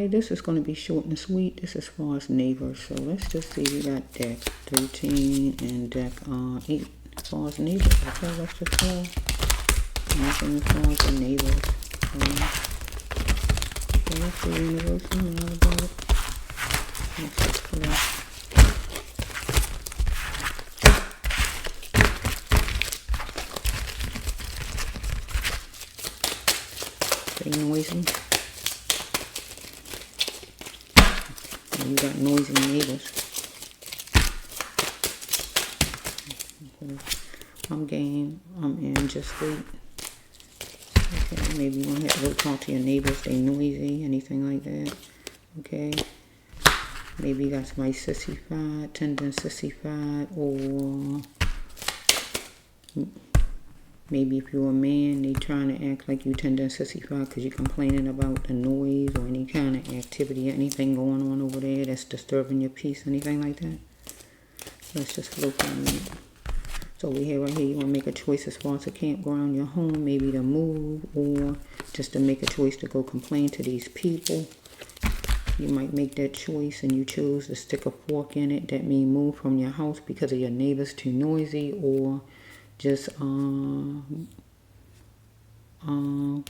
This is going to be short and sweet. This is as far as neighbors. So let's just see. We got deck 13 and deck 8 as far as neighbors. Okay, let's just go. Nothing as far as the neighbors. Okay, let's see universe and all about it. Let's just pull out. Pretty noisy. You got noisy neighbors. Okay. I'm game. I'm in. Just wait. Okay, maybe you want to have to go talk to your neighbors. They noisy, anything like that. Okay. Maybe you got somebody sissified, tending sissified, or maybe if you're a man, they trying to act like you tending sissified because you're complaining about the noise or any kind of activity, anything going on over there that's disturbing your peace, anything like that. Let's just look on it. So we have right here, you want to make a choice as far as a campground, your home, maybe to move, or just to make a choice to go complain to these people. You might make that choice and you choose to stick a fork in it. That means move from your house because of your neighbors too noisy, or just go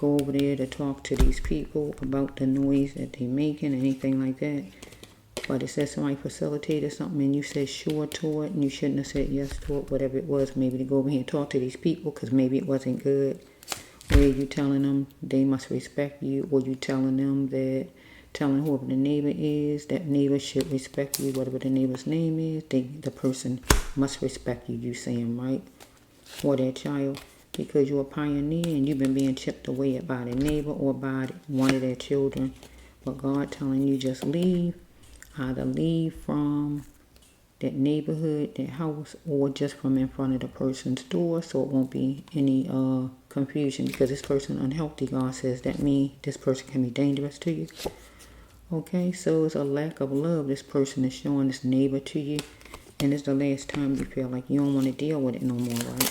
over there to talk to these people about the noise that they're making, anything like that. But it says somebody facilitated something and you said sure to it, and you shouldn't have said yes to it, whatever it was. Maybe to go over here and talk to these people because maybe it wasn't good. Where you telling them they must respect you, or you telling them that, telling whoever the neighbor is, that neighbor should respect you, whatever the neighbor's name is, the person must respect you, you saying, right? Or that child, because you're a pioneer and you've been being chipped away by the neighbor or by one of their children. But God telling you just leave. Either leave from that neighborhood, that house, or just from in front of the person's door, so it won't be any confusion, because this person unhealthy, God says. That means this person can be dangerous to you. Okay, so it's a lack of love this person is showing this neighbor to you, and it's the last time you feel like you don't want to deal with it no more, right?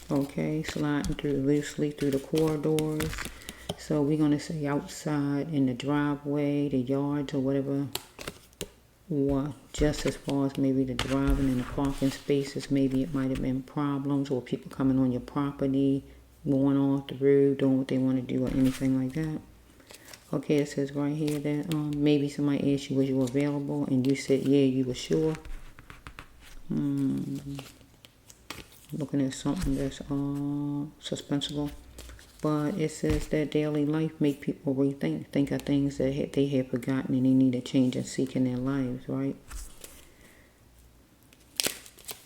Okay, sliding through loosely through the corridors. So we're going to say outside, in the driveway, the yards, or whatever, or just as far as maybe the driving in the parking spaces. Maybe it might have been problems, or people coming on your property, going off the road, doing what they want to do, or anything like that. Okay, it says right here that maybe somebody asked you, was you available, and you said yeah, you were sure. Looking at something that's suspenseful. But it says that daily life make people think of things that they have forgotten and they need a change and seek in their lives, right?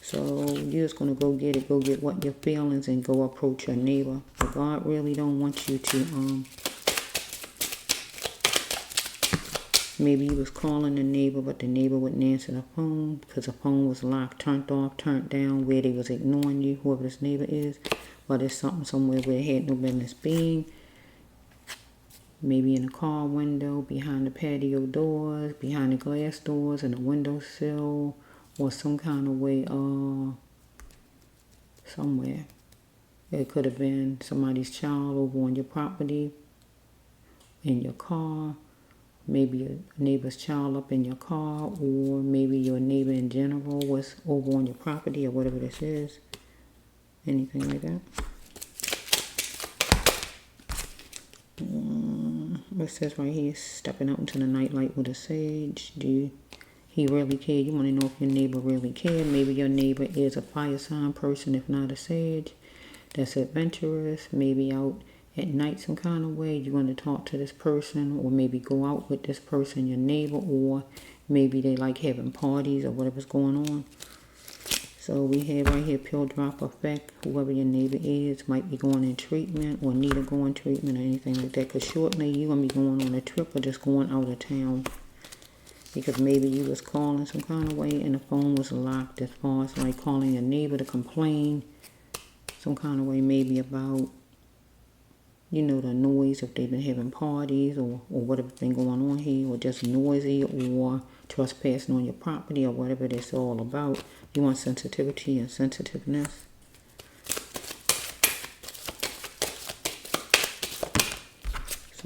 So you're just going to go get what your feelings, and go approach your neighbor. But God really don't want you to, maybe you was calling the neighbor, but the neighbor wouldn't answer the phone because the phone was locked, turned off, turned down, where they was ignoring you, whoever this neighbor is. But it's something somewhere where it had no business being. Maybe in a car window, behind the patio doors, behind the glass doors, in a windowsill, or some kind of way, somewhere. It could have been somebody's child over on your property, in your car, maybe a neighbor's child up in your car, or maybe your neighbor in general was over on your property, or whatever this is. Anything like that. It says right here, stepping out into the nightlight with a sage. Do he really care? You want to know if your neighbor really care. Maybe your neighbor is a fire sign person, if not a sage. That's adventurous. Maybe out at night some kind of way. You're going to talk to this person, or maybe go out with this person, your neighbor, or maybe they like having parties or whatever's going on. So we have right here, pill drop effect. Whoever your neighbor is might be going in treatment, or need to go in treatment, or anything like that. Because shortly you're going to be going on a trip, or just going out of town. Because maybe you was calling some kind of way and the phone was locked, as far as like calling your neighbor to complain some kind of way, maybe about, you know, the noise, if they've been having parties, or whatever's been going on here, or just noisy, or trespassing on your property, or whatever that's all about. You want sensitivity and sensitiveness.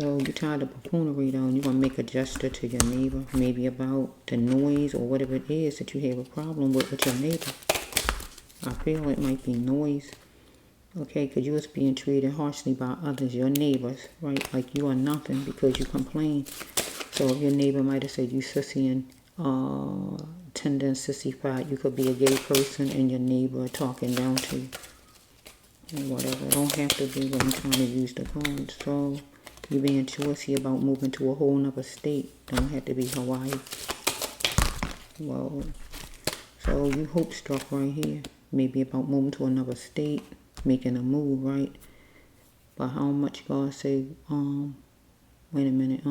So you're tired of buffoonery though, and you're going to make a gesture to your neighbor, maybe about the noise or whatever it is that you have a problem with your neighbor. I feel it might be noise. Okay, because you was being treated harshly by others, your neighbors, right? Like you are nothing because you complain. So if your neighbor might have said you sissy and tender and sissified, you could be a gay person and your neighbor talking down to you. Or whatever. It don't have to be, but I'm trying to use the cards. So you being choosy about moving to a whole nother state. Don't have to be Hawaii. Well, so you hope struck right here. Maybe about moving to another state, making a move, right? But how much God say, wait a minute,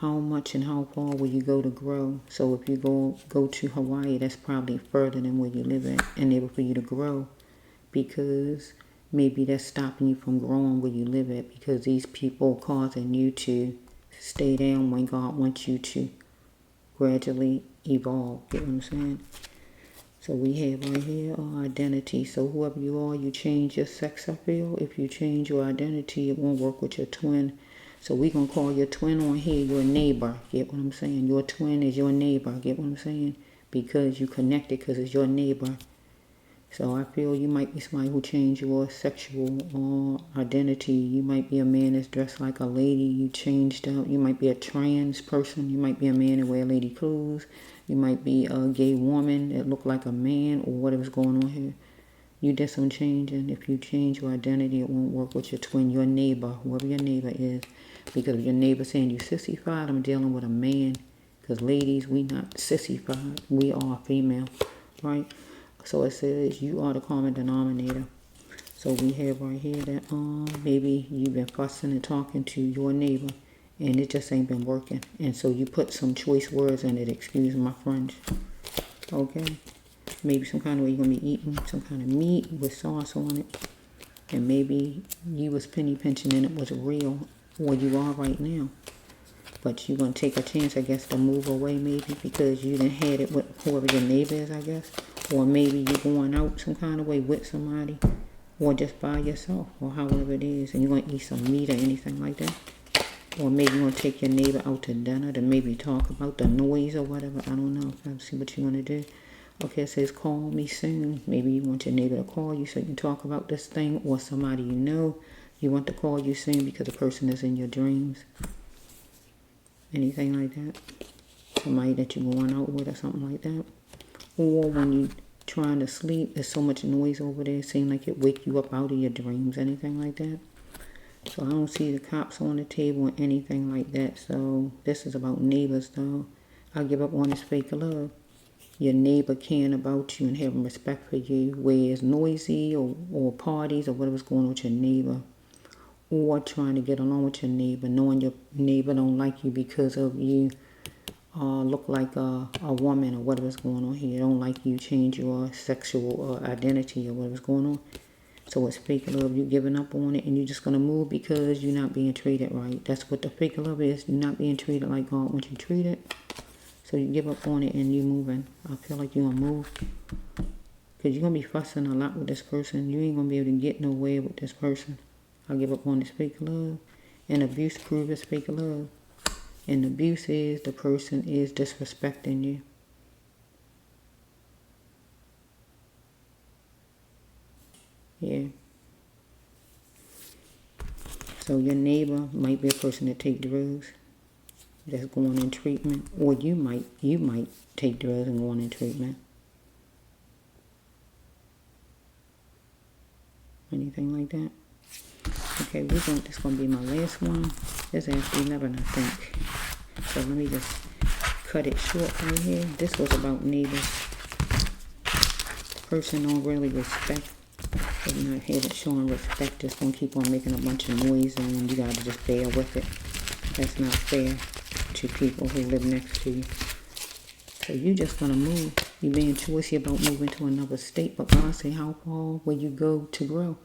how much and how far will you go to grow? So if you go to Hawaii, that's probably further than where you live at, and able for you to grow, because maybe that's stopping you from growing where you live at, because these people causing you to stay down when God wants you to gradually evolve. Get what I'm saying? So we have right here our identity. So whoever you are, you change your sex, I feel. If you change your identity, it won't work with your twin. So we're going to call your twin on here your neighbor. Get what I'm saying? Your twin is your neighbor. Get what I'm saying? Because you connected, because it's your neighbor. So I feel you might be somebody who changed your sexual identity. You might be a man that's dressed like a lady. You changed out. You might be a trans person. You might be a man that wear lady clothes. You might be a gay woman that look like a man, or whatever's going on here. You did some changing. If you change your identity, it won't work with your twin, your neighbor, whoever your neighbor is. Because if your neighbor saying you sissified, I'm dealing with a man. Because ladies, we not sissified. We are female, right? So it says you are the common denominator. So we have right here that maybe you've been fussing and talking to your neighbor, and it just ain't been working. And so you put some choice words in it, excuse my French. Okay? Maybe some kind of way you're going to be eating some kind of meat with sauce on it. And maybe you was penny pinching and it was real, or you are right now. But you're going to take a chance, I guess, to move away maybe, because you done had it with whoever your neighbor is, I guess. Or maybe you're going out some kind of way with somebody, or just by yourself, or however it is, and you're going to eat some meat or anything like that. Or maybe you're going to take your neighbor out to dinner to maybe talk about the noise or whatever. I don't know. I'll see what you're going to do. Okay, it says call me soon. Maybe you want your neighbor to call you so you can talk about this thing, or somebody you know you want to call you soon because the person is in your dreams. Anything like that. Somebody that you're going out with or something like that. Or when you're trying to sleep, there's so much noise over there, it seems like it wake you up out of your dreams, anything like that. So I don't see the cops on the table or anything like that. So this is about neighbors though. I give up on this fake love. Your neighbor caring about you and having respect for you, where it's noisy or parties or whatever's going on with your neighbor. Or trying to get along with your neighbor, knowing your neighbor don't like you because of you look like a woman or whatever's going on here. Don't like you change your sexual identity or whatever's going on. So it's fake love. You giving up on it and you're just going to move because you're not being treated right. That's what the fake love is. You're not being treated like God wants you treated. So you give up on it and you're moving. I feel like you're going to move. Because you're going to be fussing a lot with this person. You ain't going to be able to get nowhere with this person. I give up on this fake love. And abuse proves fake love. And abuse is the person is disrespecting you. Yeah. So your neighbor might be a person that take drugs, that's going in treatment. Or you might take drugs and going in treatment. Anything like that. Okay, this is going to be my last one. This is actually 11, I think. So let me just cut it short right here. This was about neighbors. Person don't really respect. If you're not here showing respect, just going to keep on making a bunch of noise, and you got to just bear with it. That's not fair to people who live next to you. So you just going to move. You're being choosy about moving to another state, but God say how far will you go to grow?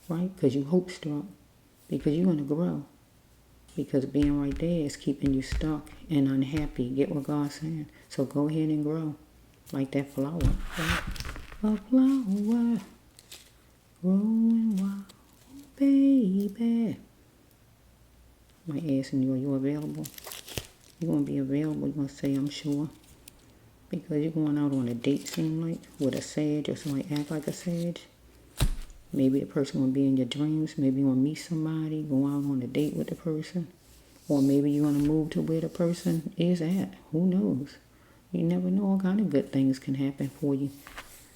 Right? Because you hope struck. Because you're going to grow. Because being right there is keeping you stuck and unhappy. Get what God's saying. So go ahead and grow. Like that flower. Right? A flower growing wild, baby. Might asking you, are you available? You're going to be available. You're going to say, I'm sure. Because you're going out on a date, seem like, with a sage or somebody act like a sage. Maybe the person will be in your dreams. Maybe you want to meet somebody, go out on a date with the person. Or maybe you want to move to where the person is at. Who knows? You never know. All kind of good things can happen for you.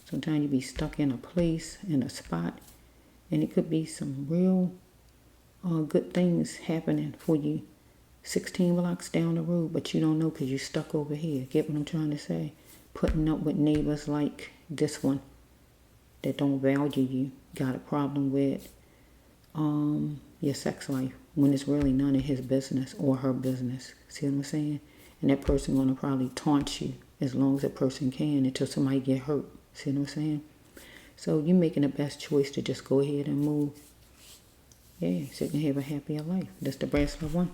Sometimes you be stuck in a place, in a spot, and it could be some real good things happening for you 16 blocks down the road, but you don't know because you're stuck over here. Get what I'm trying to say? Putting up with neighbors like this one that don't value you, got a problem with your sex life when it's really none of his business or her business. See what I'm saying? And that person gonna probably taunt you as long as a person can until somebody get hurt. See what I'm saying? So you're making the best choice to just go ahead and move. Yeah, so you can have a happier life. That's the bracelet one.